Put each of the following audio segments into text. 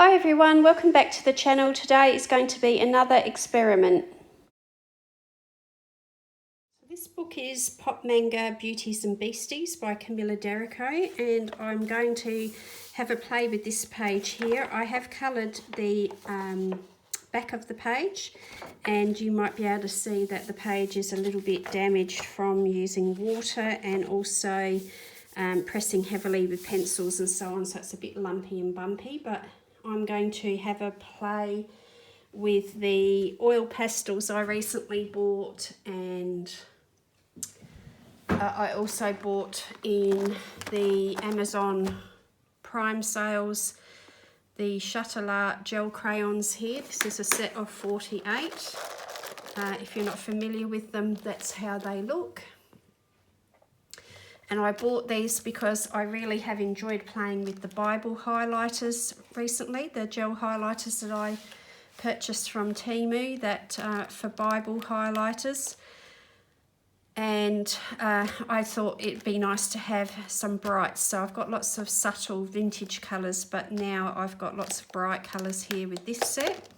Hi everyone, welcome back to the channel. Today is going to be another experiment. This book is Pop Manga, Beauties and Beasties by Camilla and I'm going to have a play with this page here. I have coloured the back of the page and you might be able to see that the page is a little bit damaged from using water and also pressing heavily with pencils and so on, so it's a bit lumpy and bumpy, but I'm going to have a play with the oil pastels I recently bought, and I also bought in the Amazon Prime sales the Shuttle Art Gel Crayons here. This is a set of 48. If you're not familiar with them, that's how they look. And I bought these because I really have enjoyed playing with the Bible highlighters recently, the gel highlighters that I purchased from Temu that for Bible highlighters. And I thought it'd be nice to have some brights. So I've got lots of subtle vintage colours, but now I've got lots of bright colours here with this set.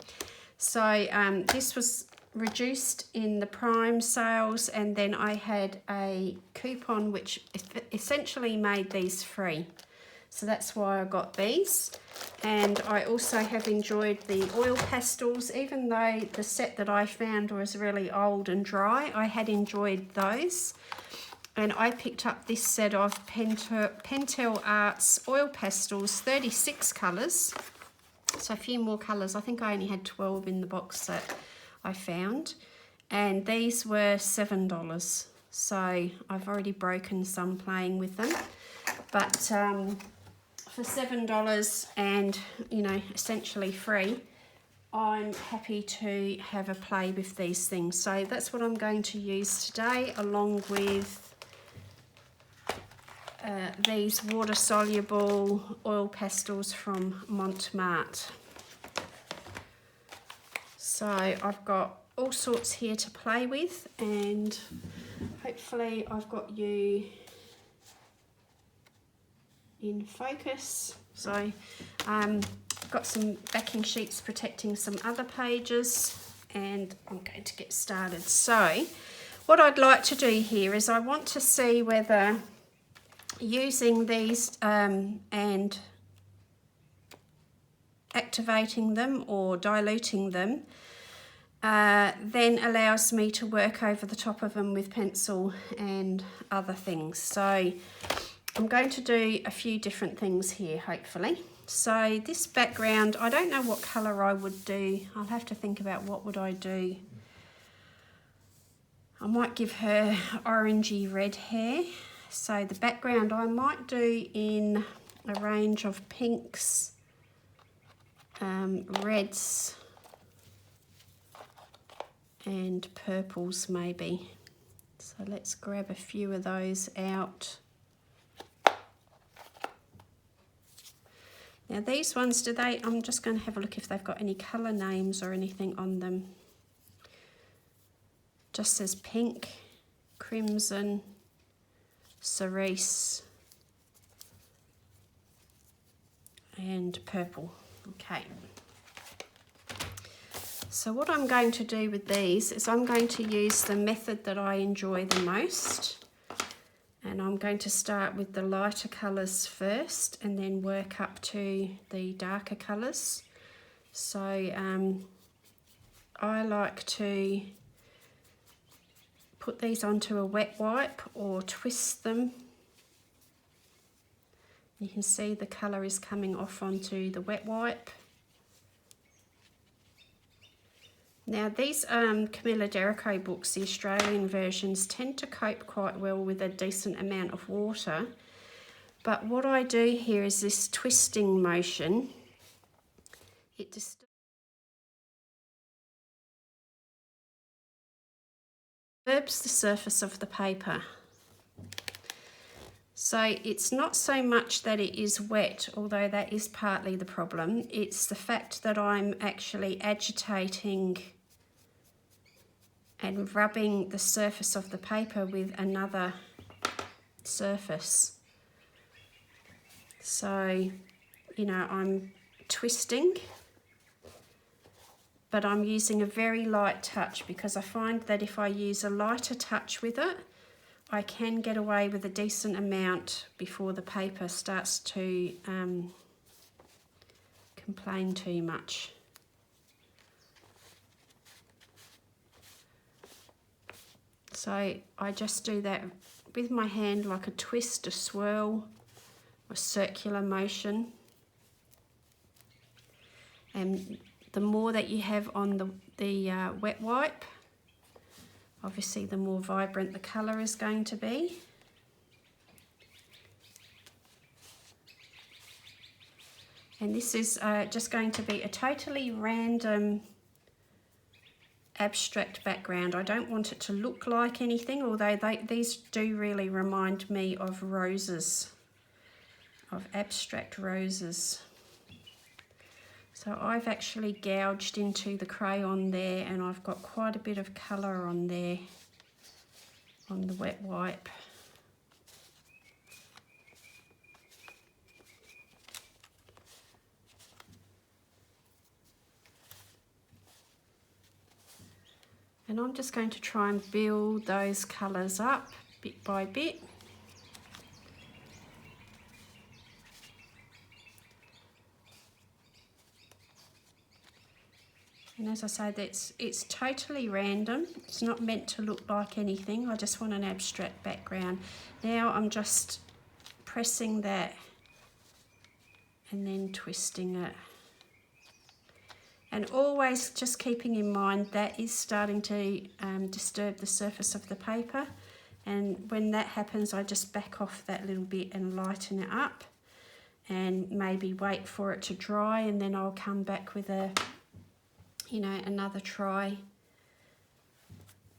So this was reduced in the Prime sales, and then I had a coupon which essentially made these free, so that's why I got these. And I also have enjoyed the oil pastels. Even though the set that I found was really old and dry, I had enjoyed those, and I picked up this set of Pentel Arts Oil Pastels, 36 colours, so a few more colours. I think I only had 12 in the box that I found, and these were $7, so I've already broken some playing with them, but for $7 and, you know, essentially free, I'm happy to have a play with these things. So that's what I'm going to use today, along with these water soluble oil pastels from Mont Marte. So I've got all sorts here to play with, and hopefully I've got you in focus. So got some backing sheets protecting some other pages, and I'm going to get started. So what I'd like to do here is I want to see whether using these and activating them or diluting them then allows me to work over the top of them with pencil and other things. So I'm going to do a few different things here, hopefully. So this background, I don't know what colour I would do. I'll have to think about what would I do. I might give her orangey red hair. So the background I might do in a range of pinks, reds and purples maybe. So let's grab a few of those out. Now these ones, I'm just going to have a look if they've got any colour names or anything on them. Just says pink, crimson, cerise and purple. Okay. So what I'm going to do with these is I'm going to use the method that I enjoy the most, and I'm going to start with the lighter colours first and then work up to the darker colours. So I like to put these onto a wet wipe or twist them. You can see the colour is coming off onto the wet wipe. Now these Camilla books, the Australian versions, tend to cope quite well with a decent amount of water. But what I do here is this twisting motion. It disturbs the surface of the paper. So it's not so much that it is wet, although that is partly the problem. It's the fact that I'm actually agitating and rubbing the surface of the paper with another surface. So, you know, I'm twisting, but I'm using a very light touch because I find that if I use a lighter touch with it, I can get away with a decent amount before the paper starts to complain too much. So I just do that with my hand, like a twist, a swirl, a circular motion. And the more that you have on the wet wipe, obviously the more vibrant the colour is going to be. And this is just going to be a totally random abstract background. I don't want it to look like anything, although these do really remind me of roses, of abstract roses. So I've actually gouged into the crayon there, and I've got quite a bit of colour on there on the wet wipe. And I'm just going to try and build those colours up bit by bit. And as I say, it's totally random. It's not meant to look like anything. I just want an abstract background. Now I'm just pressing that and then twisting it. And always just keeping in mind that is starting to disturb the surface of the paper. And when that happens, I just back off that little bit and lighten it up. And maybe wait for it to dry, and then I'll come back with another try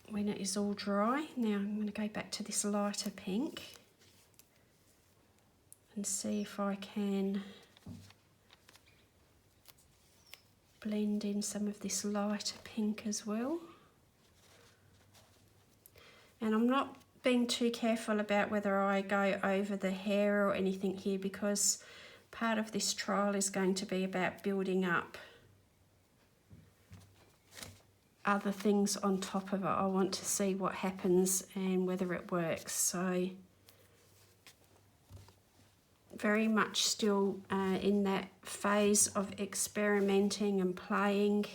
when it is all dry. Now I'm going to go back to this lighter pink and see if I can blend in some of this lighter pink as well. And I'm not being too careful about whether I go over the hair or anything here, because part of this trial is going to be about building up other things on top of it. I want to see what happens and whether it works. So very much still in that phase of experimenting and playing.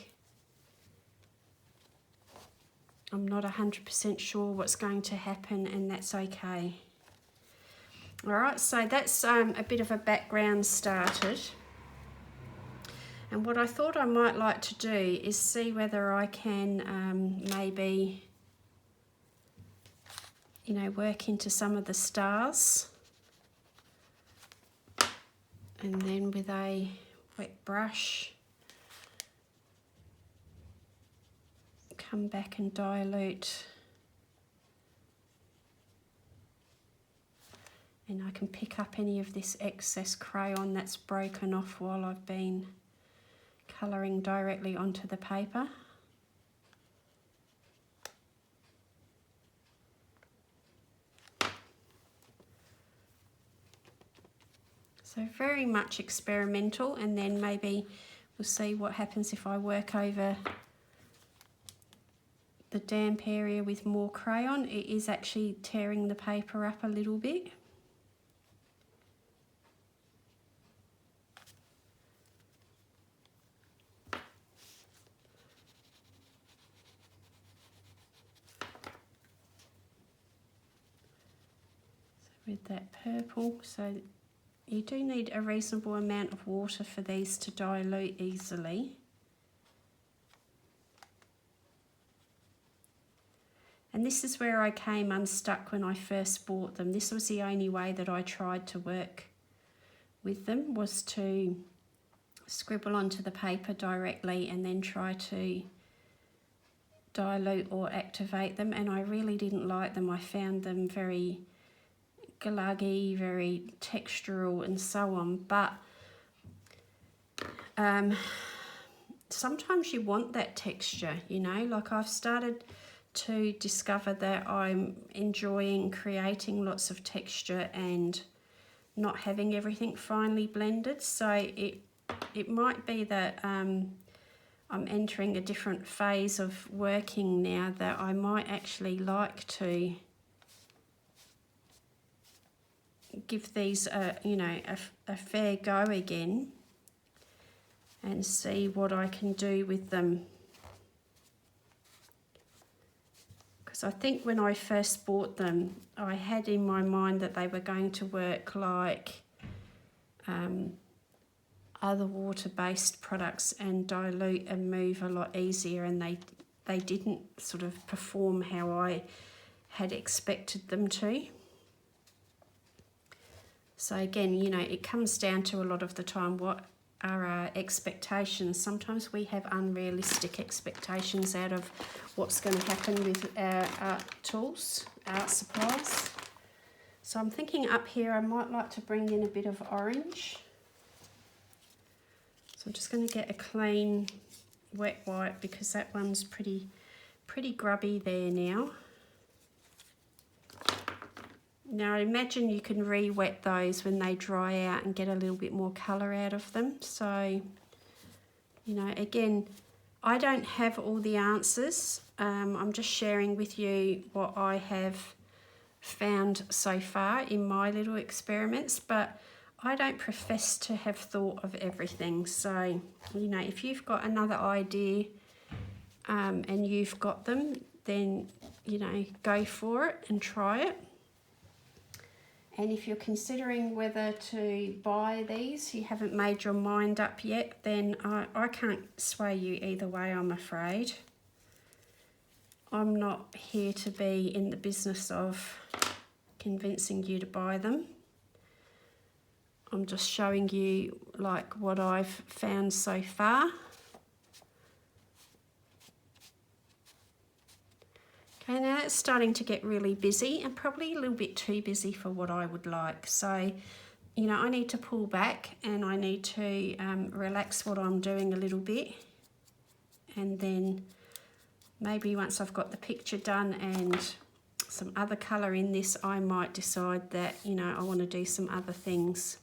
I'm not 100% sure what's going to happen, and that's okay. All right, so that's a bit of a background started. And what I thought I might like to do is see whether I can maybe, work into some of the stars. And then with a wet brush, come back and dilute. And I can pick up any of this excess crayon that's broken off while I've been colouring directly onto the paper. So very much experimental, and then maybe we'll see what happens if I work over the damp area with more crayon. It is actually tearing the paper up a little bit. With that purple, so you do need a reasonable amount of water for these to dilute easily. And this is where I came unstuck when I first bought them. This was the only way that I tried to work with them, was to scribble onto the paper directly and then try to dilute or activate them, and I really didn't like them. I found them very gluggy, very textural and so on, but sometimes you want that texture, like I've started to discover that I'm enjoying creating lots of texture and not having everything finely blended, so it it might be that I'm entering a different phase of working now, that I might actually like to give these a fair go again and see what I can do with them. Because I think when I first bought them, I had in my mind that they were going to work like other water-based products and dilute and move a lot easier, and they didn't sort of perform how I had expected them to. So again, you know, it comes down to a lot of the time what are our expectations. Sometimes we have unrealistic expectations out of what's going to happen with our art tools, art supplies. So I'm thinking up here I might like to bring in a bit of orange. So I'm just going to get a clean wet wipe because that one's pretty grubby there now. Now I imagine you can re-wet those when they dry out and get a little bit more colour out of them. So, you know, again, I don't have all the answers. I'm just sharing with you what I have found so far in my little experiments, but I don't profess to have thought of everything. So, you know, if you've got another idea and you've got them, then, you know, go for it and try it. And if you're considering whether to buy these, you haven't made your mind up yet, then I can't sway you either way, I'm afraid. I'm not here to be in the business of convincing you to buy them. I'm just showing you like what I've found so far. Okay, now it's starting to get really busy and probably a little bit too busy for what I would like. So, you know, I need to pull back and I need to relax what I'm doing a little bit. And then maybe once I've got the picture done and some other colour in this, I might decide that, you know, I want to do some other things.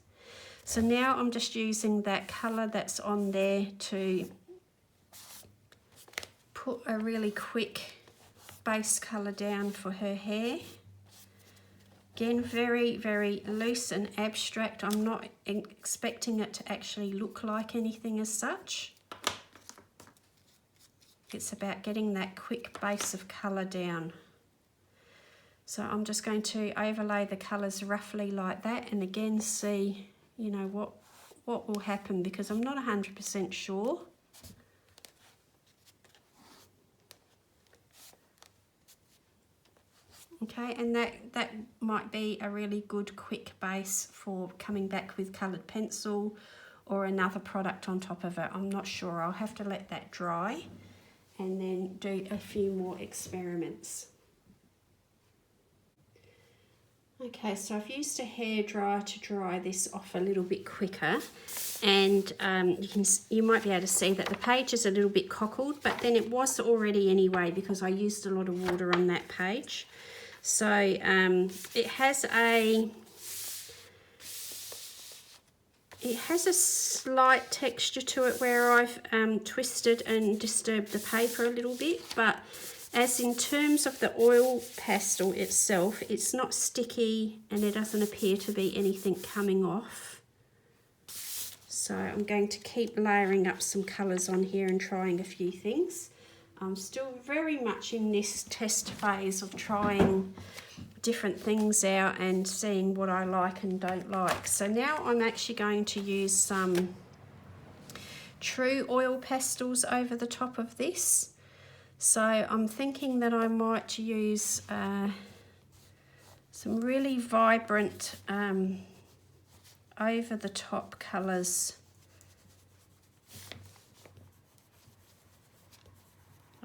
So now I'm just using that colour that's on there to put a really quick base colour down for her hair. Again, very, very loose and abstract. I'm not expecting it to actually look like anything as such. It's about getting that quick base of colour down. So I'm just going to overlay the colours roughly like that, and again see, you know, what will happen, because I'm not 100% sure. Okay, and that might be a really good quick base for coming back with coloured pencil or another product on top of it. I'm not sure. I'll have to let that dry and then do a few more experiments. Okay, so I've used a hairdryer to dry this off a little bit quicker, and you might be able to see that the page is a little bit cockled, but then it was already anyway because I used a lot of water on that page. So it has a slight texture to it where I've twisted and disturbed the paper a little bit, but as in terms of the oil pastel itself, it's not sticky and there doesn't appear to be anything coming off. So I'm going to keep layering up some colours on here and trying a few things. I'm still very much in this test phase of trying different things out and seeing what I like and don't like. So now I'm actually going to use some true oil pastels over the top of this. So I'm thinking that I might use some really vibrant over the top colours.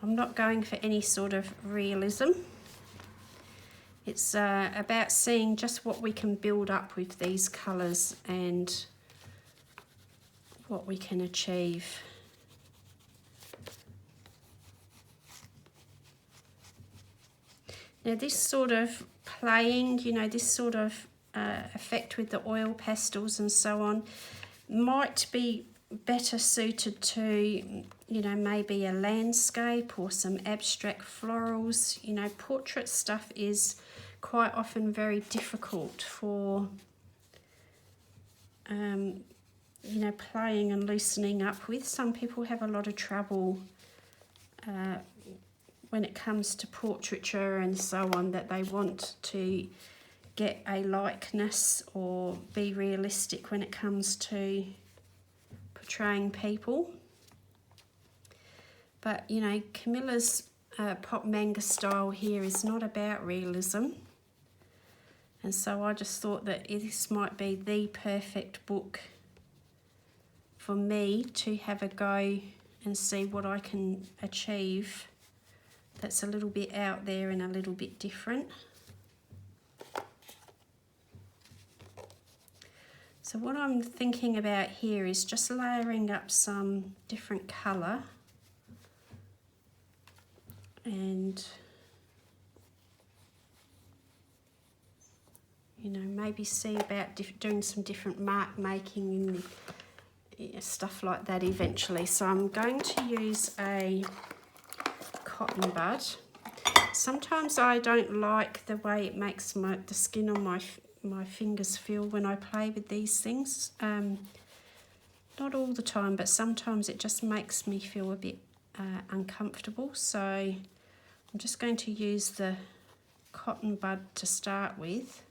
I'm not going for any sort of realism. It's about seeing just what we can build up with these colours and what we can achieve. Now this sort of playing, you know, this sort of effect with the oil pastels and so on might be better suited to, you know, maybe a landscape or some abstract florals. You know, portrait stuff is quite often very difficult for, you know, playing and loosening up with. Some people have a lot of trouble when it comes to portraiture and so on, that they want to get a likeness or be realistic when it comes to portraying people. But, you know, Camilla's pop manga style here is not about realism. And so I just thought that this might be the perfect book for me to have a go and see what I can achieve that's a little bit out there and a little bit different. So what I'm thinking about here is just layering up some different colour and, you know, maybe see about doing some different mark making and stuff like that eventually. So I'm going to use a cotton bud. Sometimes I don't like the way it makes the skin on my fingers feel when I play with these things. Not all the time, but sometimes it just makes me feel a bit uncomfortable. So I'm just going to use the cotton bud to start with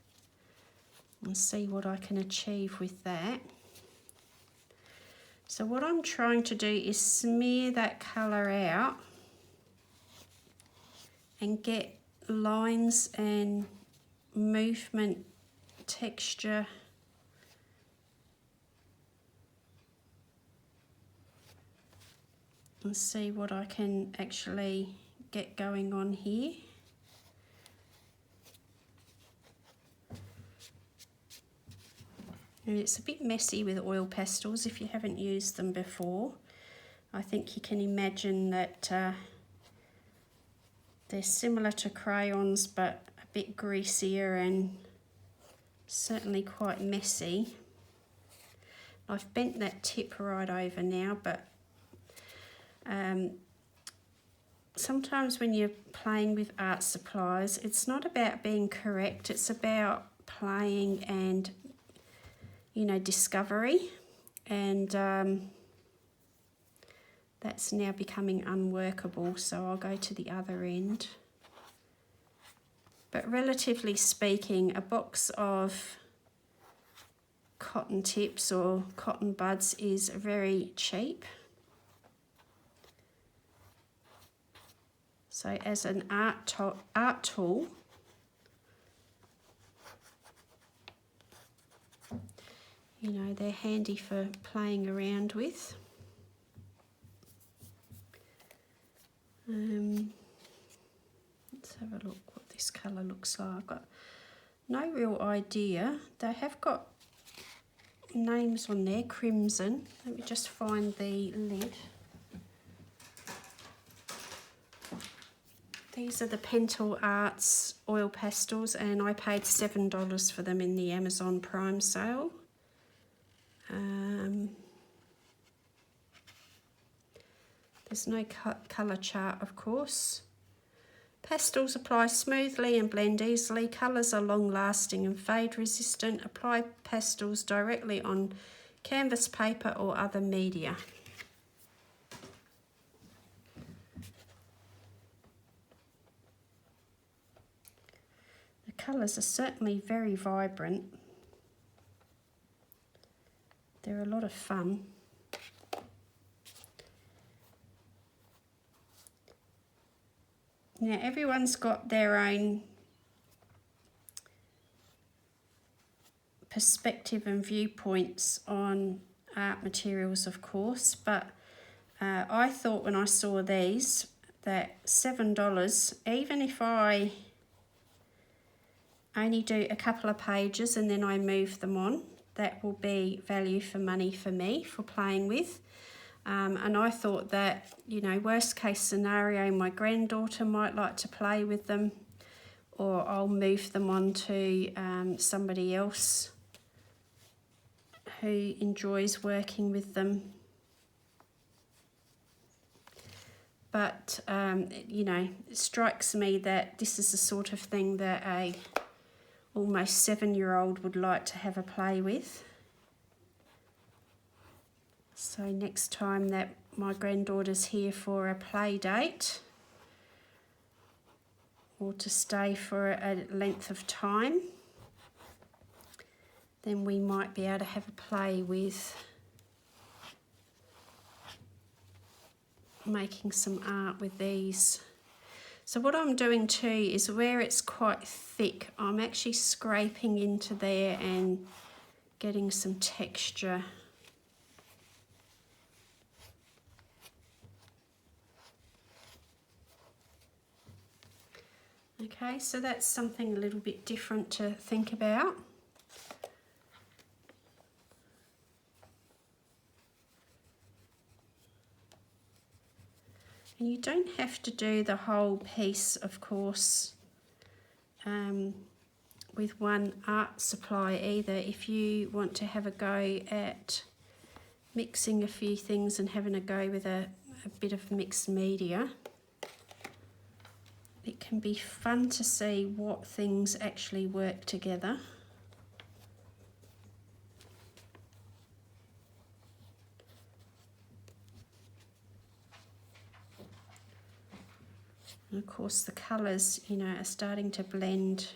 and see what I can achieve with that. So what I'm trying to do is smear that colour out and get lines and movement, texture and see what I can actually get going on here. And it's a bit messy with oil pastels if you haven't used them before. I think you can imagine that they're similar to crayons but a bit greasier and certainly quite messy. I've bent that tip right over now, but sometimes when you're playing with art supplies, it's not about being correct, it's about playing and, you know, discovery. And that's now becoming unworkable, so I'll go to the other end. But relatively speaking, a box of cotton tips or cotton buds is very cheap. So as an art tool, you know, they're handy for playing around with. Let's have a look what this colour looks like. I've got no real idea. They have got names on there, crimson. Let me just find the lid. These are the Pentel Arts Oil Pastels, and I paid $7 for them in the Amazon Prime sale. There's no colour chart, of course. Pastels apply smoothly and blend easily. Colours are long-lasting and fade-resistant. Apply pastels directly on canvas paper or other media. The colours are certainly very vibrant. They're a lot of fun. Now everyone's got their own perspective and viewpoints on art materials, of course, but I thought when I saw these that $7, even if I only do a couple of pages and then I move them on, that will be value for money for me for playing with. And I thought that, you know, worst case scenario, my granddaughter might like to play with them, or I'll move them on to somebody else who enjoys working with them but you know, it strikes me that this is the sort of thing that a almost 7-year-old would like to have a play with. So next time that my granddaughter's here for a play date, or to stay for a length of time, then we might be able to have a play with making some art with these. So what I'm doing too is where it's quite thick, I'm actually scraping into there and getting some texture. Okay, so that's something a little bit different to think about. And you don't have to do the whole piece, of course, with one art supply either. If you want to have a go at mixing a few things and having a go with a bit of mixed media, it can be fun to see what things actually work together. And of course the colours, you know, are starting to blend,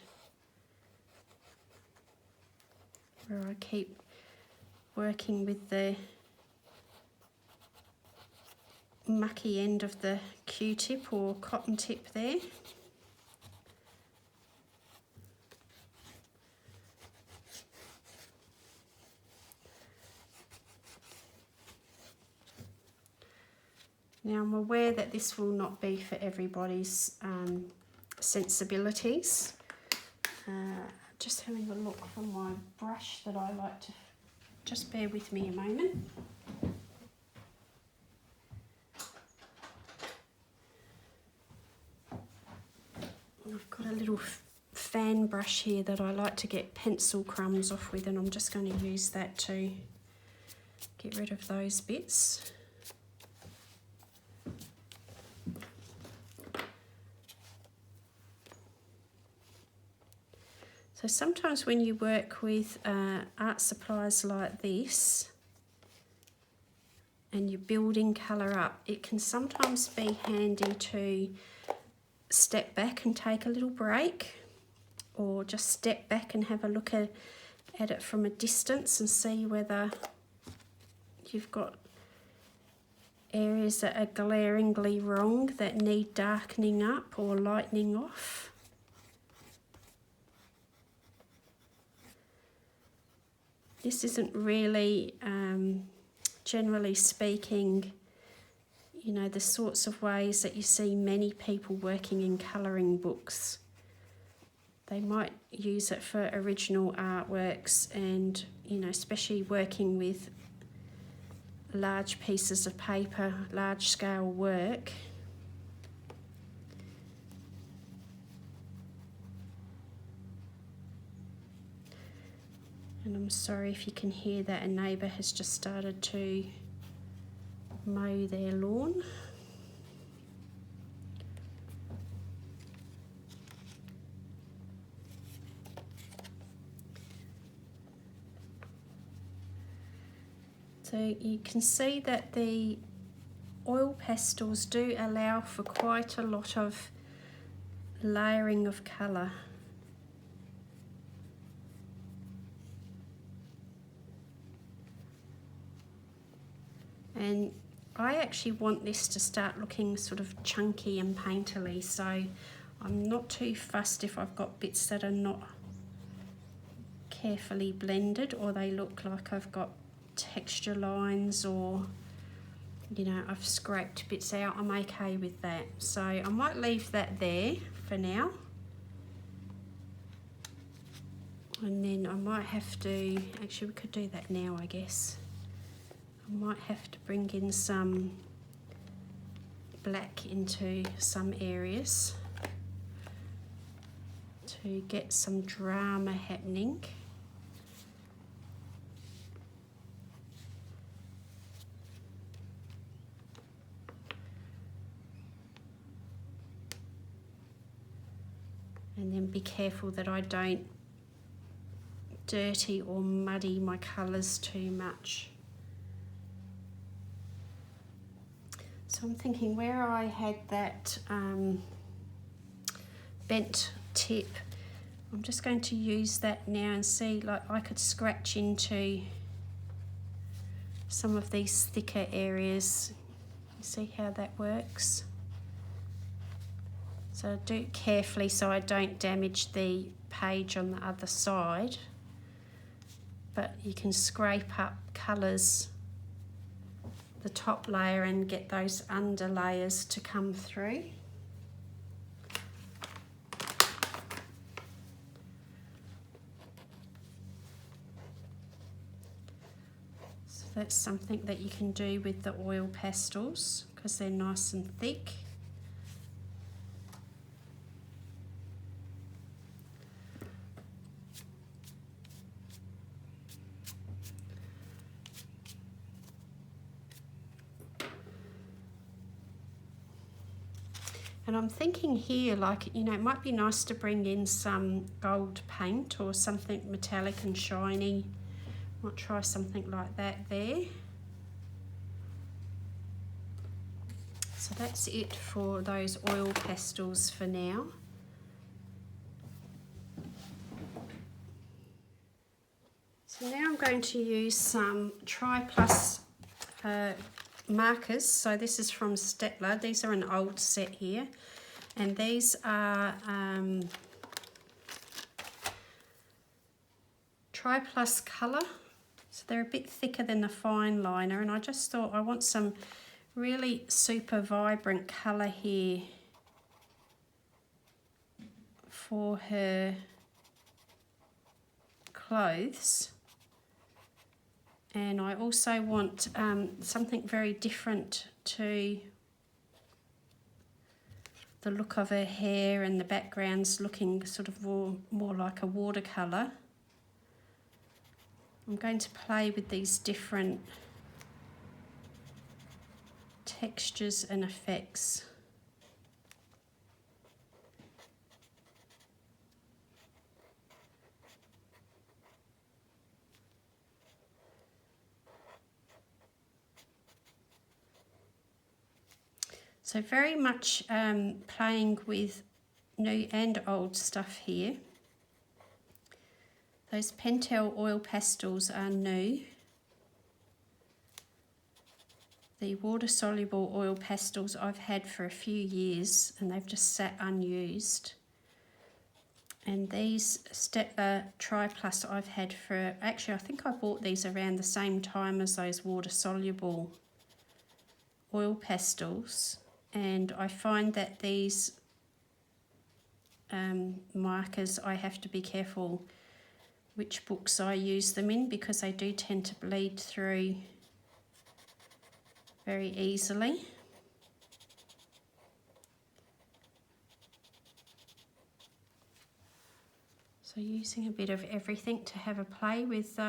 where I keep working with the mucky end of the Q-tip or cotton tip there. Now I'm aware that this will not be for everybody's sensibilities. Just having a look for my brush that I like to, just bear with me a moment. I've got a little fan brush here that I like to get pencil crumbs off with, and I'm just going to use that to get rid of those bits. So sometimes when you work with art supplies like this and you're building colour up, it can sometimes be handy to step back and take a little break, or just step back and have a look at it from a distance and see whether you've got areas that are glaringly wrong that need darkening up or lightening off. This isn't really, generally speaking, you know, the sorts of ways that you see many people working in colouring books. They might use it for original artworks and, you know, especially working with large pieces of paper, large scale work. And I'm sorry if you can hear that a neighbour has just started to mow their lawn. So you can see that the oil pastels do allow for quite a lot of layering of colour. And I actually want this to start looking sort of chunky and painterly, so I'm not too fussed if I've got bits that are not carefully blended or they look like I've got texture lines, or, you know, I've scraped bits out. I'm okay with that. So I might leave that there for now. And then I might have to, actually we could do that now I guess. I might have to bring in some black into some areas to get some drama happening. And then be careful that I don't dirty or muddy my colours too much. So I'm thinking where I had that bent tip, I'm just going to use that now and see, like I could scratch into some of these thicker areas. See how that works? So do it carefully so I don't damage the page on the other side. But you can scrape up colours, the top layer, and get those under layers to come through. So that's something that you can do with the oil pastels because they're nice and thick. And I'm thinking here, like, you know, it might be nice to bring in some gold paint or something metallic and shiny. I'll try something like that there. So that's it for those oil pastels for now. So now I'm going to use some Tri-Plus markers. So this is from Stettler. These are an old set here, and these are Tri-Plus colour. So they're a bit thicker than the fine liner, and I just thought I want some really super vibrant colour here for her clothes. And I also want something very different to the look of her hair, and the background's looking sort of more like a watercolour. I'm going to play with these different textures and effects. So very much playing with new and old stuff here. Those Pentel Oil Pastels are new. The water-soluble oil pastels I've had for a few years, and they've just sat unused. And these Stettler Tri-Plus I've had for, actually I think I bought these around the same time as those water-soluble oil pastels. And I find that these markers, I have to be careful which books I use them in, because they do tend to bleed through very easily. So using a bit of everything to have a play with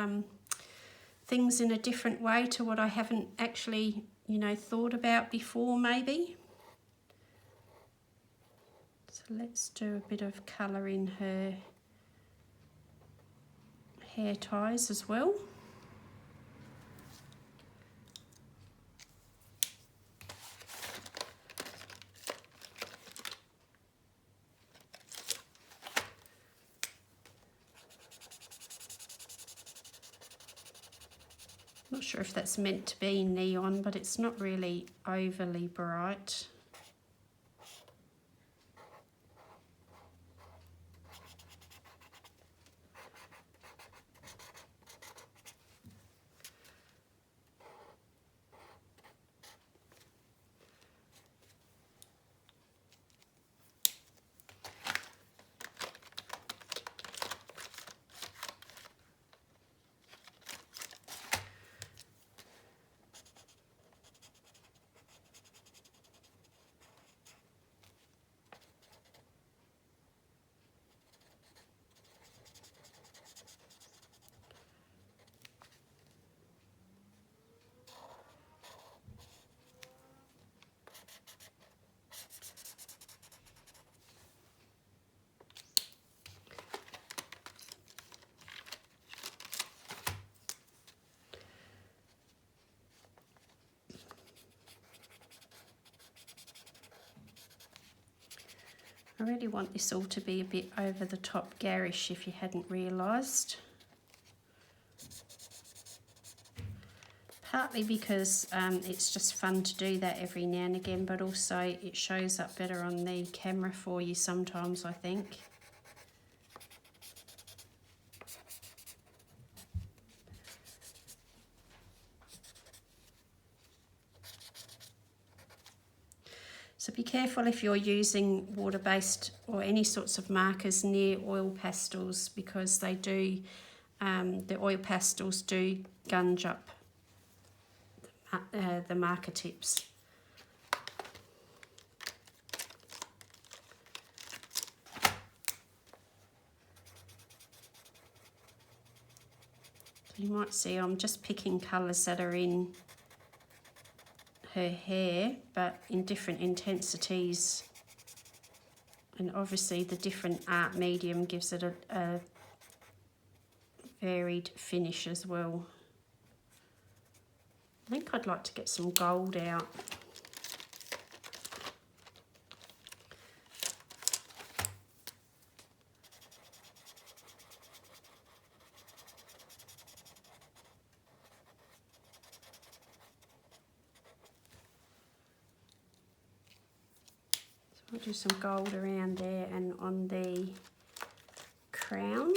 things in a different way to what I haven't actually, you know, thought about before maybe. So let's do a bit of colour in her hair ties as well. Not sure if that's meant to be neon, but it's not really overly bright. I really want this all to be a bit over the top garish if you hadn't realised. Partly because it's just fun to do that every now and again, but also it shows up better on the camera for you sometimes, I think. So be careful if you're using water-based or any sorts of markers near oil pastels, because they do, the oil pastels do gunge up the marker tips. So you might see I'm just picking colours that are in her hair, but in different intensities, and obviously the different art medium gives it a varied finish as well. I think I'd like to get some gold out. So I'll do some gold around there and on the crown.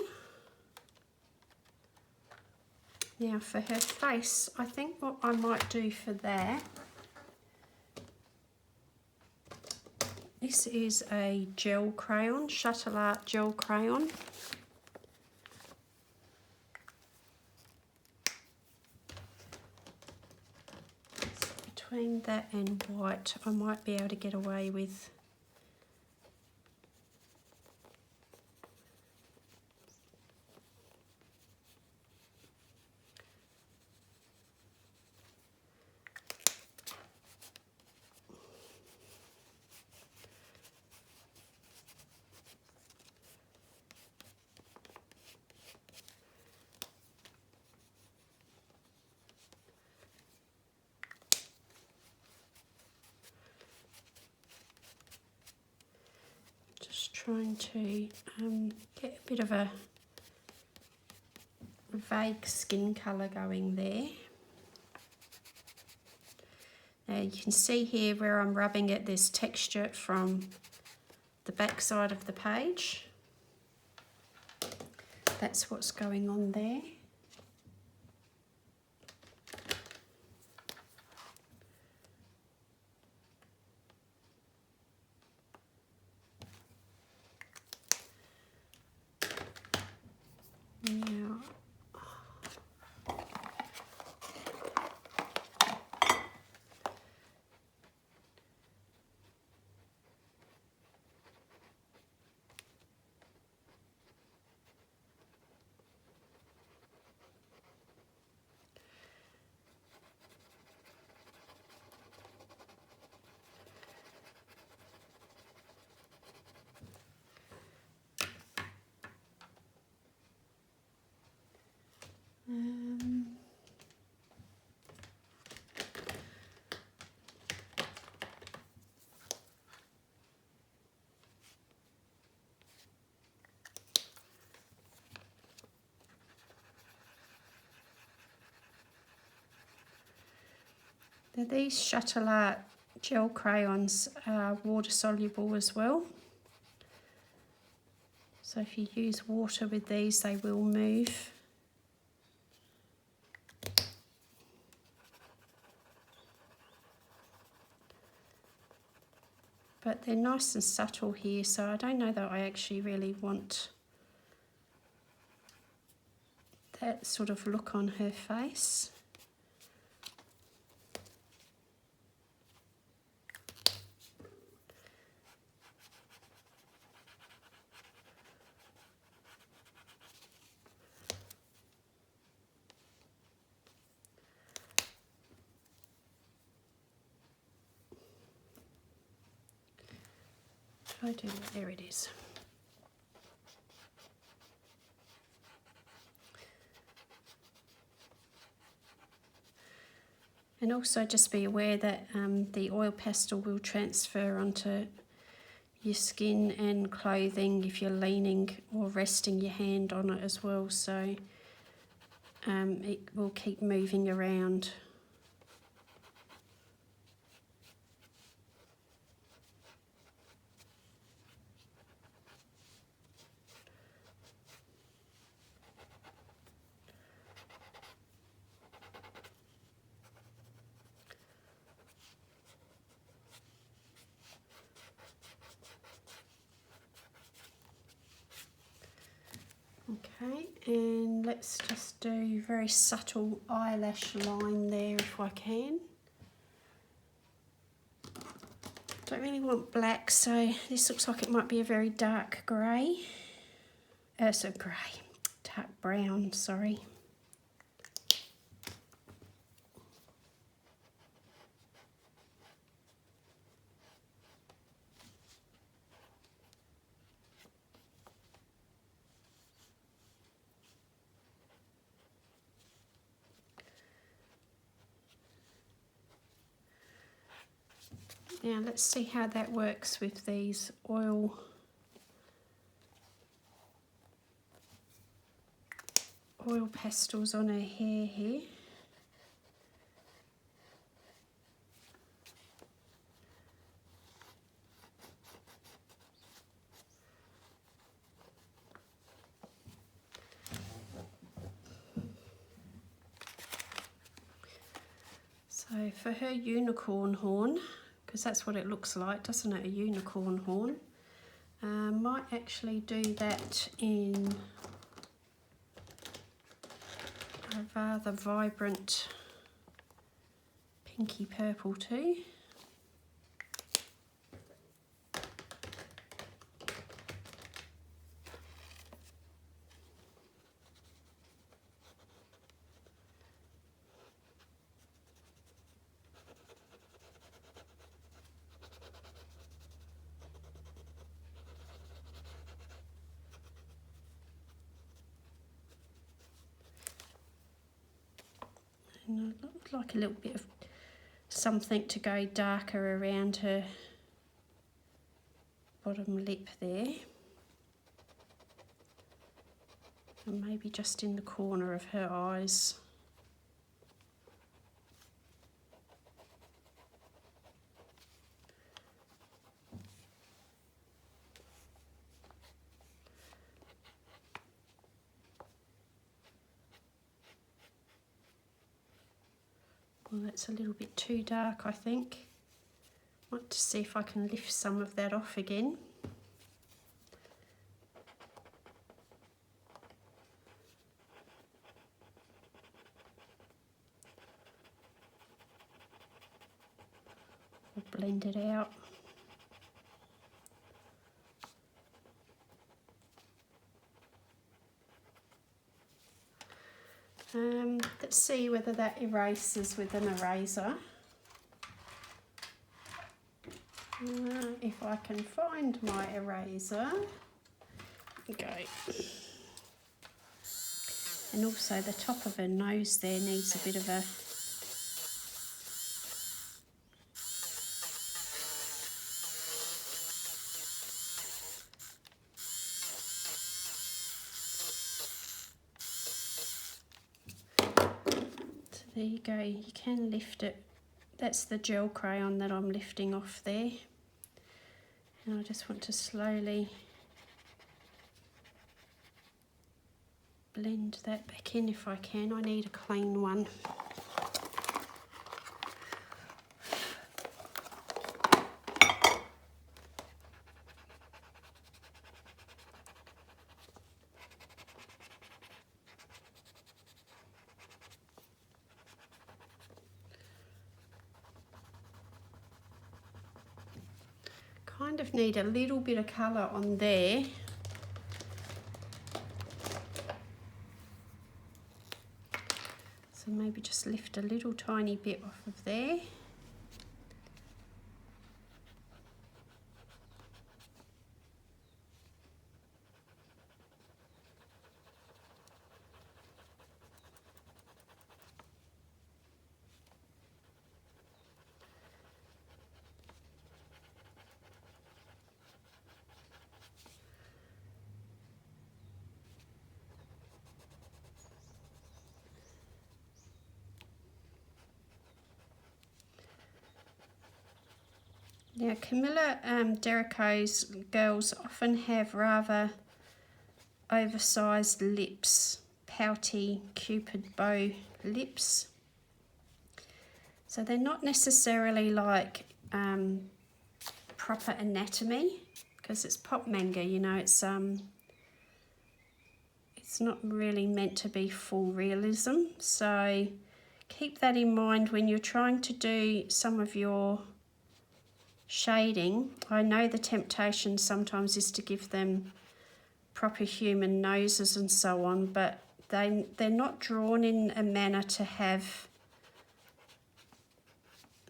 Now for her face, I think what I might do for that, this is a gel crayon, Shuttle Art Gel Crayon. So between that and white, I might be able to get away with trying to get a bit of a vague skin colour going there. Now you can see here where I'm rubbing it, there's texture from the back side of the page. That's what's going on there. Now, now these Shuttle Art Gel Crayons are water soluble as well. So if you use water with these, they will move. But they're nice and subtle here, so I don't know that I actually really want that sort of look on her face. I do, there it is. And also just be aware that the oil pastel will transfer onto your skin and clothing if you're leaning or resting your hand on it as well, so it will keep moving around. Okay, and let's just do very subtle eyelash line there if I can. Don't really want black, so this looks like it might be a very dark grey. Dark brown, sorry. Now let's see how that works with these oil pastels on her hair here. So for her unicorn horn, because that's what it looks like, doesn't it? A unicorn horn. Might actually do that in a rather vibrant pinky purple too. And I'd like a little bit of something to go darker around her bottom lip there. And maybe just in the corner of her eyes. Well, that's a little bit too dark, I think. Want to see if I can lift some of that off again. Or blend it out. Let's see whether that erases with an eraser. If I can find my eraser. Okay. And also the top of her nose there needs a bit of a there you go, you can lift it. That's the gel crayon that I'm lifting off there. And I just want to slowly blend that back in if I can. I need a clean one. Kind of need a little bit of colour on there. So maybe just lift a little tiny bit off of there. Now Camilla Derico's girls often have rather oversized lips, pouty cupid bow lips. So they're not necessarily like proper anatomy, because it's pop manga, you know, it's not really meant to be full realism. So keep that in mind when you're trying to do some of your shading. I know the temptation sometimes is to give them proper human noses and so on, but they're not drawn in a manner to have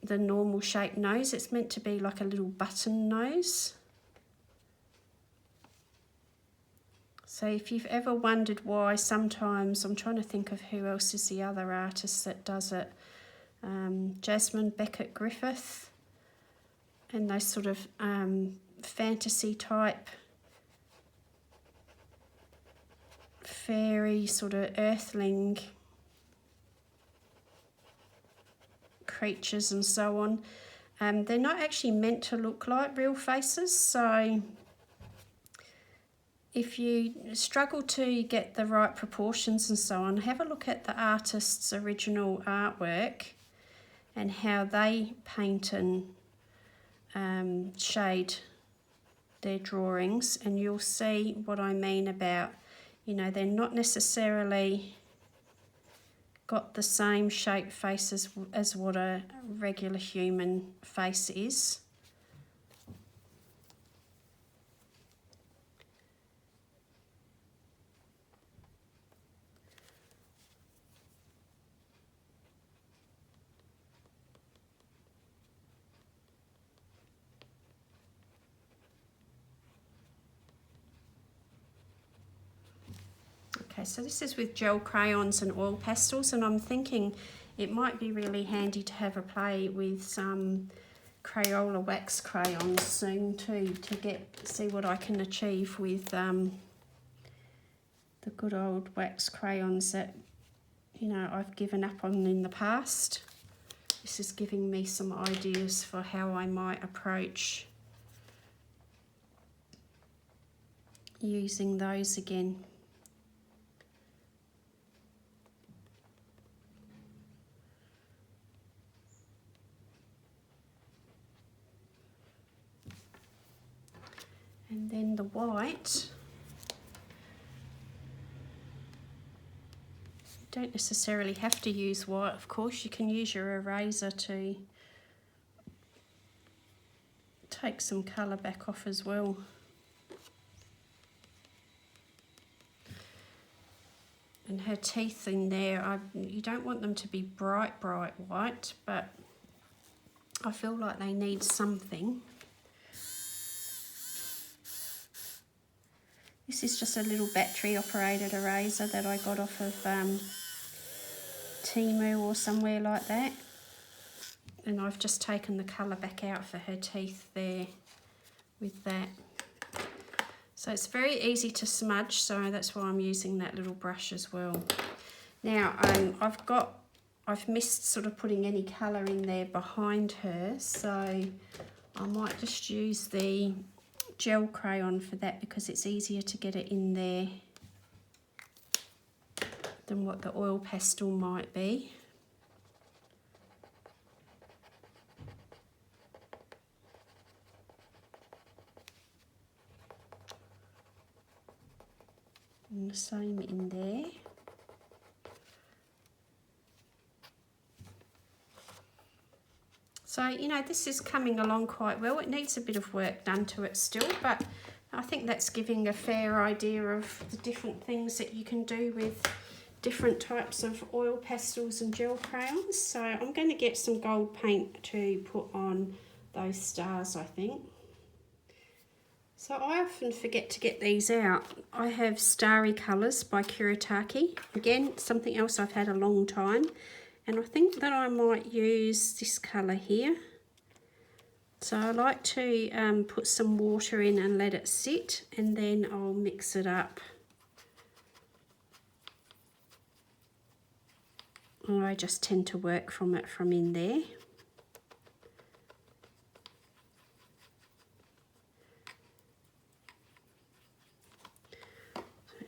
the normal shaped nose. It's meant to be like a little button nose. So if you've ever wondered why sometimes, I'm trying to think of who else is the other artist that does it, Jasmine Beckett Griffith, and those sort of fantasy type, fairy sort of earthling creatures and so on. They're not actually meant to look like real faces, so if you struggle to get the right proportions and so on, have a look at the artist's original artwork and how they paint and shade their drawings, and you'll see what I mean about, you know, they're not necessarily got the same shape face as what a regular human face is. Okay, so this is with gel crayons and oil pastels, and I'm thinking it might be really handy to have a play with some Crayola wax crayons soon too, to see what I can achieve with the good old wax crayons that, you know, I've given up on in the past. This is giving me some ideas for how I might approach using those again. And then the white, you don't necessarily have to use white, of course. You can use your eraser to take some colour back off as well. And her teeth in there, you don't want them to be bright white, but I feel like they need something. This is just a little battery operated eraser that I got off of Temu or somewhere like that. And I've just taken the colour back out for her teeth there with that. So it's very easy to smudge, so that's why I'm using that little brush as well. Now I've missed sort of putting any colour in there behind her, so I might just use the gel crayon for that, because it's easier to get it in there than what the oil pastel might be. And the same in there. So, you know, this is coming along quite well. It needs a bit of work done to it still, but I think that's giving a fair idea of the different things that you can do with different types of oil pastels and gel crayons. So I'm going to get some gold paint to put on those stars, I think. So I often forget to get these out. I have Starry Colours by Kuretake. Again, something else I've had a long time. And I think that I might use this colour here. So I like to put some water in and let it sit, and then I'll mix it up. I just tend to work from in there.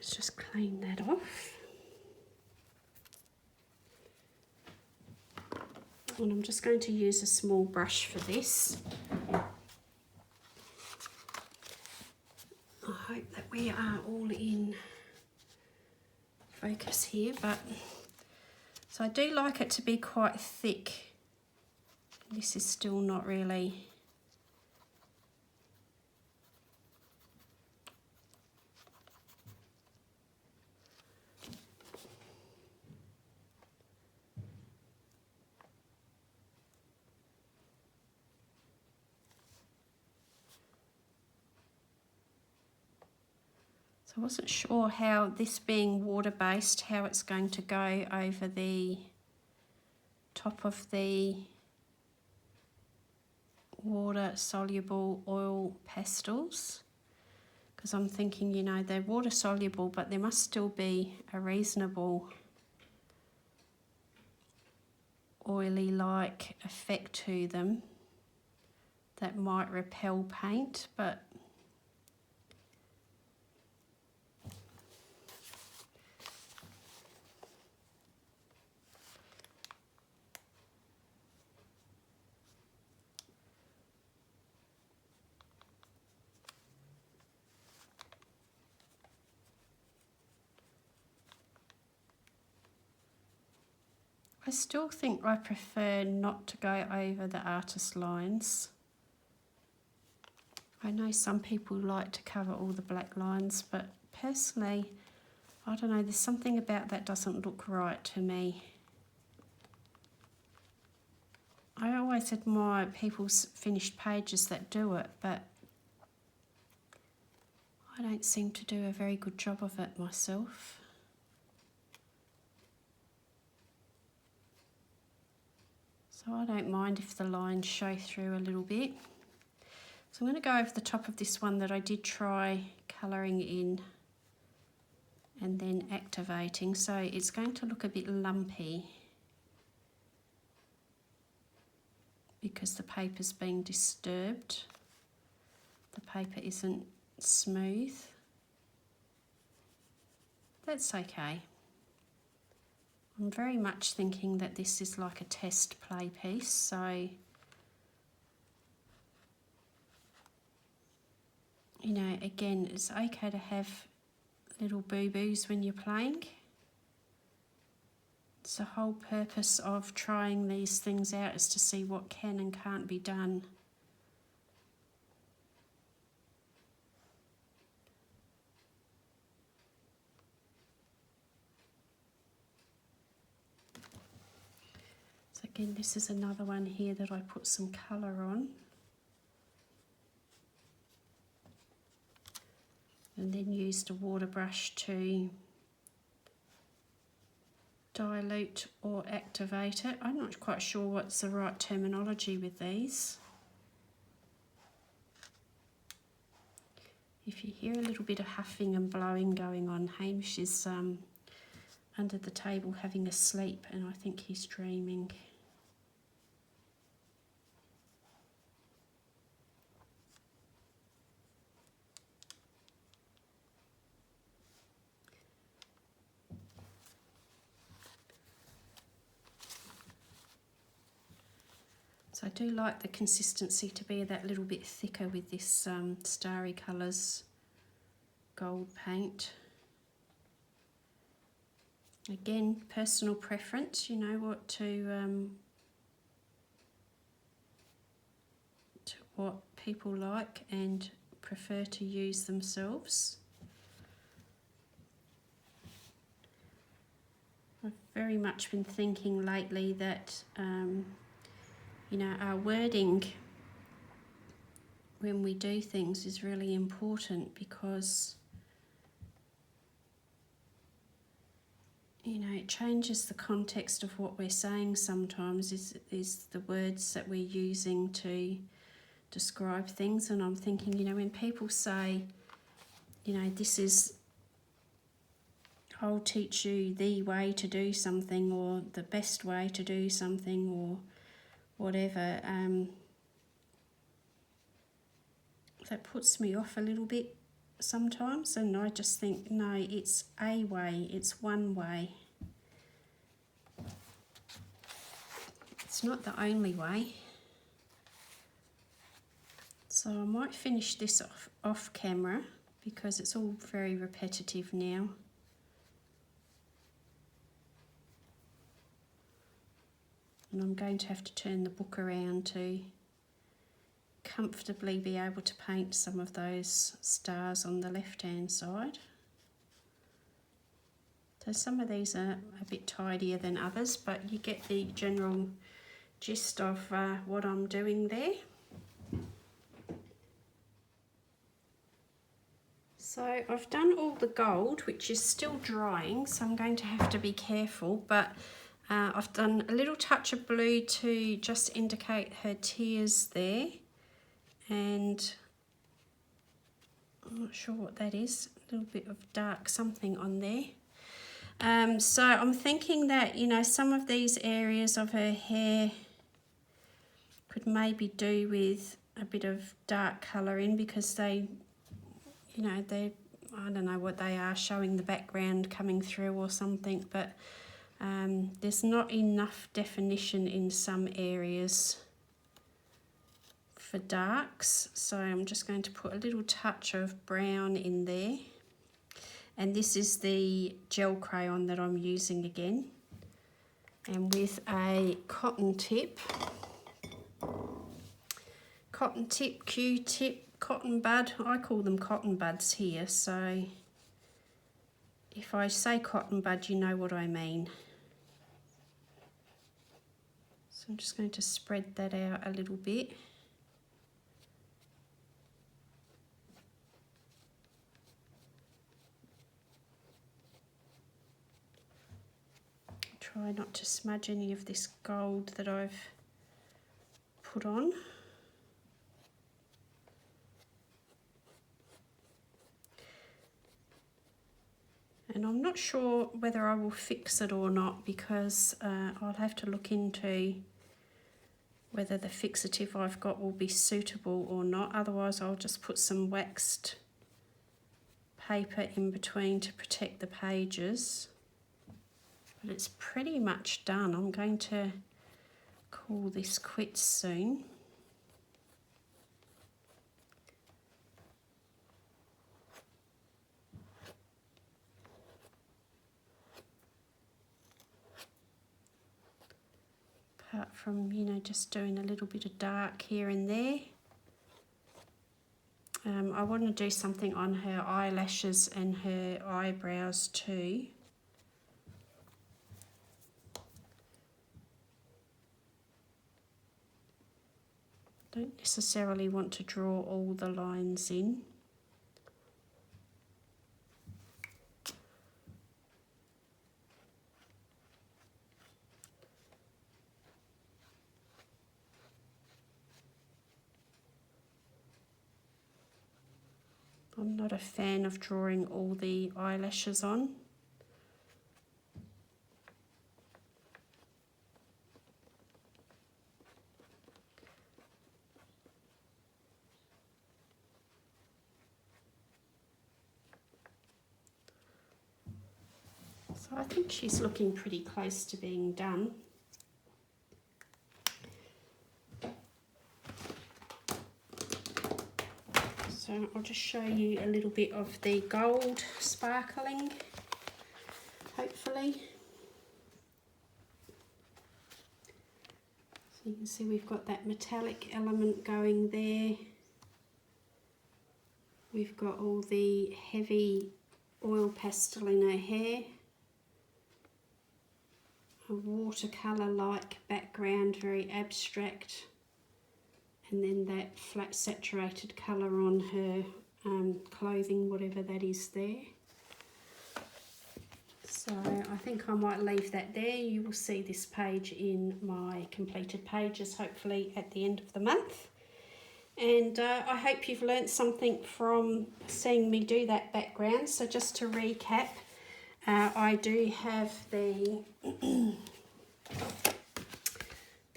Let's just clean that off. And I'm just going to use a small brush for this. I hope that we are all in focus here, but so I do like it to be quite thick. This is still not really. So I wasn't sure how, this being water-based, how it's going to go over the top of the water-soluble oil pastels. Because I'm thinking, you know, they're water-soluble, but there must still be a reasonable oily-like effect to them that might repel paint, but I still think I prefer not to go over the artist lines. I know some people like to cover all the black lines, but personally, I don't know, there's something about that doesn't look right to me. I always admire people's finished pages that do it, but I don't seem to do a very good job of it myself. So I don't mind if the lines show through a little bit. So I'm going to go over the top of this one that I did try colouring in and then activating. So it's going to look a bit lumpy because the paper's being disturbed. The paper isn't smooth. That's okay. I'm very much thinking that this is like a test play piece, so you know, again, it's okay to have little boo-boos when you're playing. It's the whole purpose of trying these things out is to see what can and can't be done. So again, this is another one here that I put some colour on. And then used a water brush to dilute or activate it. I'm not quite sure what's the right terminology with these. If you hear a little bit of huffing and blowing going on, Hamish is under the table having a sleep, and I think he's dreaming. So I do like the consistency to be that little bit thicker with this Starry Colours gold paint. Again, personal preference, you know what to what people like and prefer to use themselves. I've very much been thinking lately that you know, our wording when we do things is really important because, you know, it changes the context of what we're saying sometimes, is the words that we're using to describe things. And I'm thinking, you know, when people say, you know, this is, I'll teach you the way to do something or the best way to do something or whatever, that puts me off a little bit sometimes, and I just think, no, it's a way, it's one way. It's not the only way. So I might finish this off camera because it's all very repetitive now. And I'm going to have to turn the book around to comfortably be able to paint some of those stars on the left hand side. So some of these are a bit tidier than others, but you get the general gist of what I'm doing there. So I've done all the gold, which is still drying, so I'm going to have to be careful, but I've done a little touch of blue to just indicate her tears there, and I'm not sure what that is, a little bit of dark something on there. So I'm thinking that, you know, some of these areas of her hair could maybe do with a bit of dark colour in, because they, you know, they, I don't know what they are, showing the background coming through or something, but there's not enough definition in some areas for darks, so I'm just going to put a little touch of brown in there. And this is the gel crayon that I'm using again, and with a cotton tip, Q-tip, cotton bud, I call them cotton buds here, so if I say cotton bud, you know what I mean. So I'm just going to spread that out a little bit. Try not to smudge any of this gold that I've put on. And I'm not sure whether I will fix it or not, because I'll have to look into whether the fixative I've got will be suitable or not. Otherwise I'll just put some waxed paper in between to protect the pages. But it's pretty much done. I'm going to call this quits soon. Apart from, you know, just doing a little bit of dark here and there. I want to do something on her eyelashes and her eyebrows too. Don't necessarily want to draw all the lines in. I'm not a fan of drawing all the eyelashes on. So I think she's looking pretty close to being done. So I'll just show you a little bit of the gold sparkling, hopefully. So you can see we've got that metallic element going there. We've got all the heavy oil pastel in her hair. A watercolour-like background, very abstract. And then that flat saturated colour on her clothing, whatever that is there. So I think I might leave that there. You will see this page in my completed pages, hopefully at the end of the month. And I hope you've learnt something from seeing me do that background. So just to recap, I do have the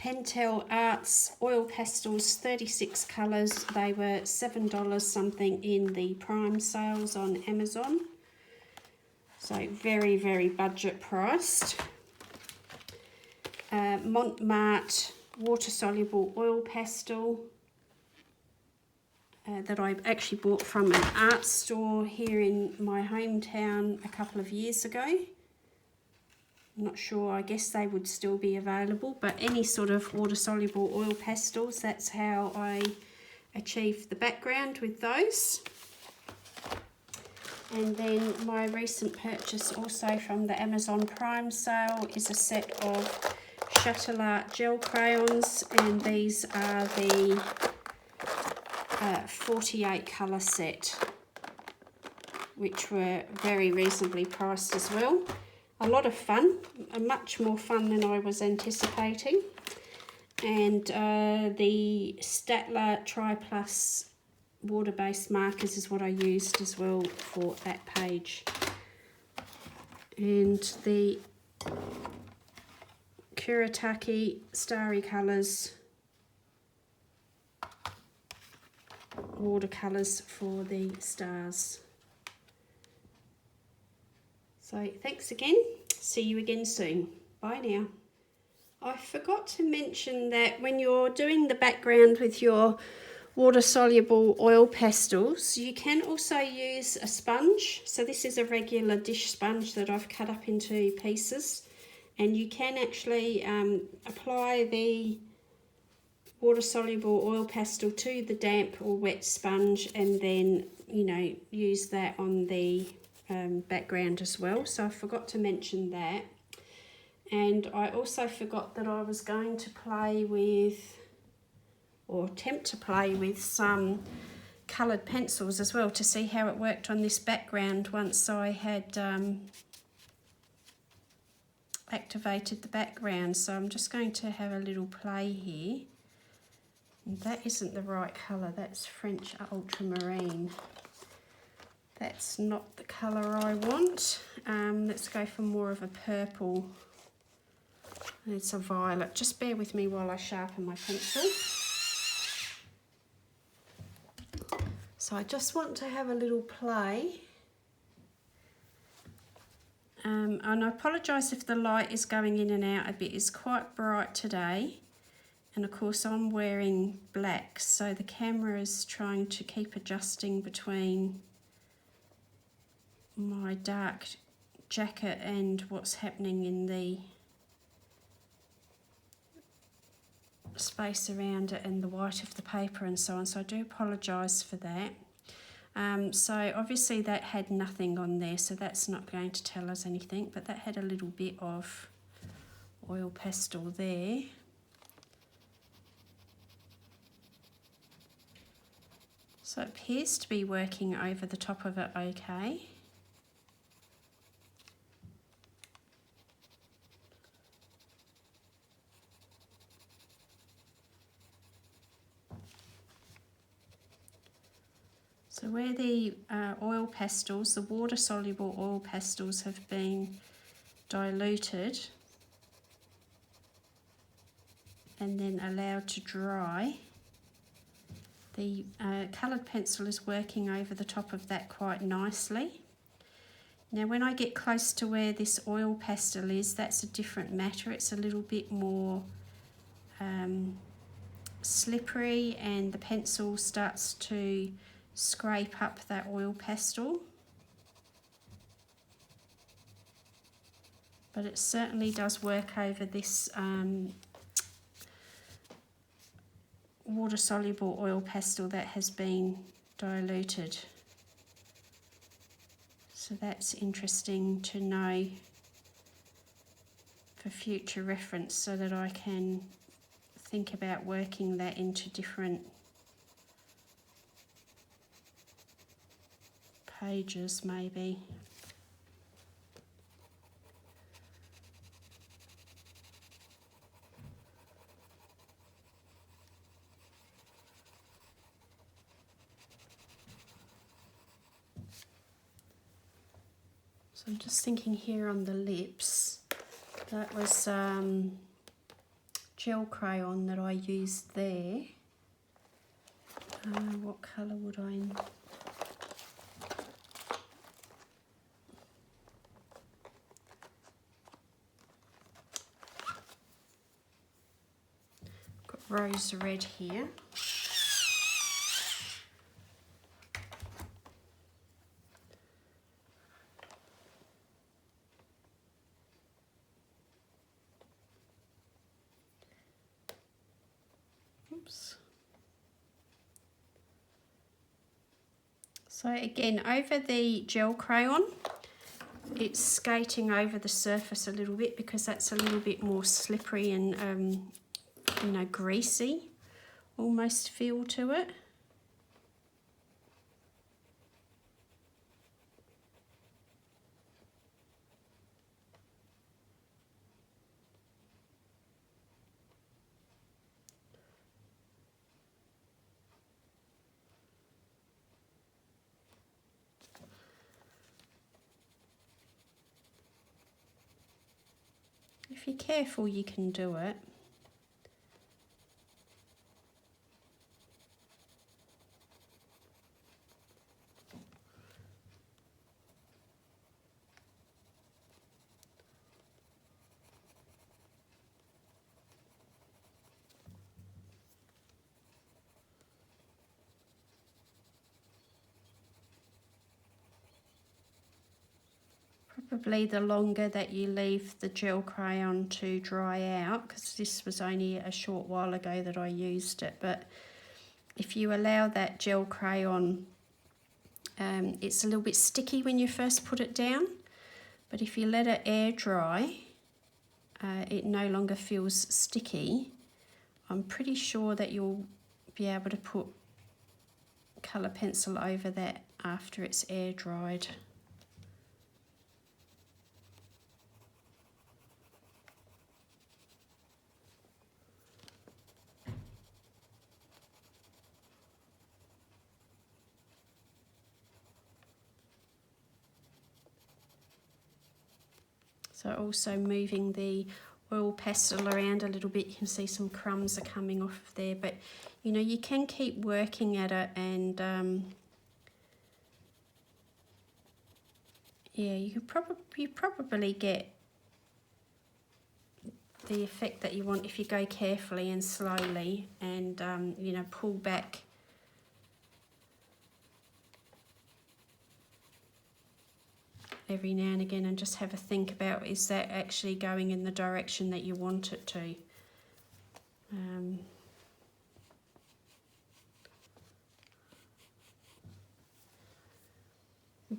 Pentel Arts Oil Pastels, 36 colours. They were $7 something in the Prime sales on Amazon. So very, very budget priced. Mont Marte water soluble oil pastel that I actually bought from an art store here in my hometown a couple of years ago. I'm not sure, I guess they would still be available, but any sort of water soluble oil pastels, that's how I achieve the background with those. And then my recent purchase also from the Amazon Prime sale is a set of Shuttle Art Gel Crayons, and these are the 48 colour set, which were very reasonably priced as well. A lot of fun, much more fun than I was anticipating. And the Statler Tri Plus water-based markers is what I used as well for that page. And the Kuretake Starry Colours watercolours for the stars. So thanks again, see you again soon, bye now. I forgot to mention that when you're doing the background with your water soluble oil pastels, you can also use a sponge. So this is a regular dish sponge that I've cut up into pieces, and you can actually apply the water soluble oil pastel to the damp or wet sponge, and then use that on the background as well. So I forgot to mention that. And I also forgot that I was going to play with, or attempt to play with, some coloured pencils as well to see how it worked on this background once I had activated the background. So I'm just going to have a little play here. And that isn't the right colour, that's French Ultramarine. That's not the colour I want. Let's go for more of a purple. It's a violet. Just bear with me while I sharpen my pencil. So I just want to have a little play. And I apologise if the light is going in and out a bit. It's quite bright today. And of course I'm wearing black, so the camera is trying to keep adjusting between my dark jacket and what's happening in the space around it and the white of the paper and so on. So I do apologise for that. So obviously that had nothing on there, so that's not going to tell us anything, but that had a little bit of oil pastel there. So it appears to be working over the top of it okay. So where the oil pastels, the water soluble oil pastels, have been diluted and then allowed to dry, the coloured pencil is working over the top of that quite nicely. Now when I get close to where this oil pastel is, that's a different matter. It's a little bit more slippery, and the pencil starts to scrape up that oil pastel. But it certainly does work over this water soluble oil pastel that has been diluted. So that's interesting to know for future reference, so that I can think about working that into different pages maybe. So I'm just thinking here on the lips, that was gel crayon that I used there. What colour would I... Got rose red here. Oops. So again, over the gel crayon, it's skating over the surface a little bit because that's a little bit more slippery and you know, greasy almost feel to it. If you're careful, you can do it. Probably the longer that you leave the gel crayon to dry out, because this was only a short while ago that I used it, but if you allow that gel crayon, it's a little bit sticky when you first put it down, but if you let it air dry, it no longer feels sticky. I'm pretty sure that you'll be able to put colour pencil over that after it's air dried. So also moving the oil pastel around a little bit, you can see some crumbs are coming off there, but you know, you can keep working at it, and yeah, you probably get the effect that you want if you go carefully and slowly, and you know, pull back every now and again and just have a think about, is that actually going in the direction that you want it to.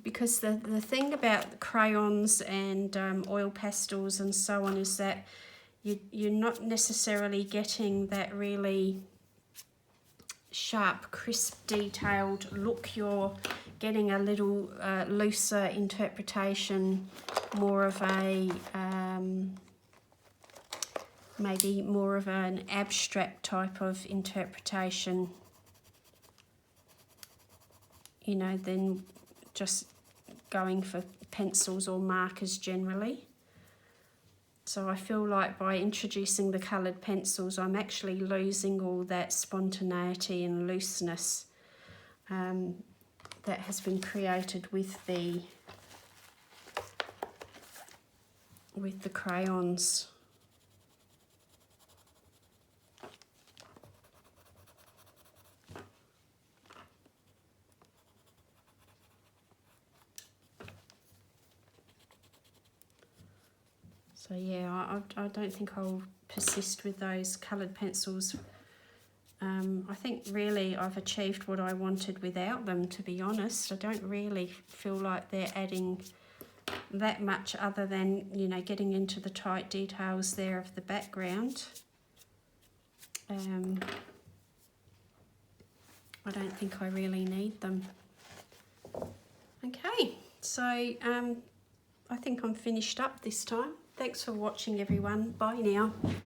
Because the thing about crayons and oil pastels and so on is that you're not necessarily getting that really sharp, crisp, detailed look. You're getting a little looser interpretation, more of a maybe more of an abstract type of interpretation, you know, than just going for pencils or markers generally. So I feel like by introducing the coloured pencils, I'm actually losing all that spontaneity and looseness that has been created with the crayons. So yeah, I don't think I'll persist with those coloured pencils. I think really I've achieved what I wanted without them, to be honest. I don't really feel like they're adding that much other than, you know, getting into the tight details there of the background. I don't think I really need them. Okay, so I think I'm finished up this time. Thanks for watching, everyone. Bye now.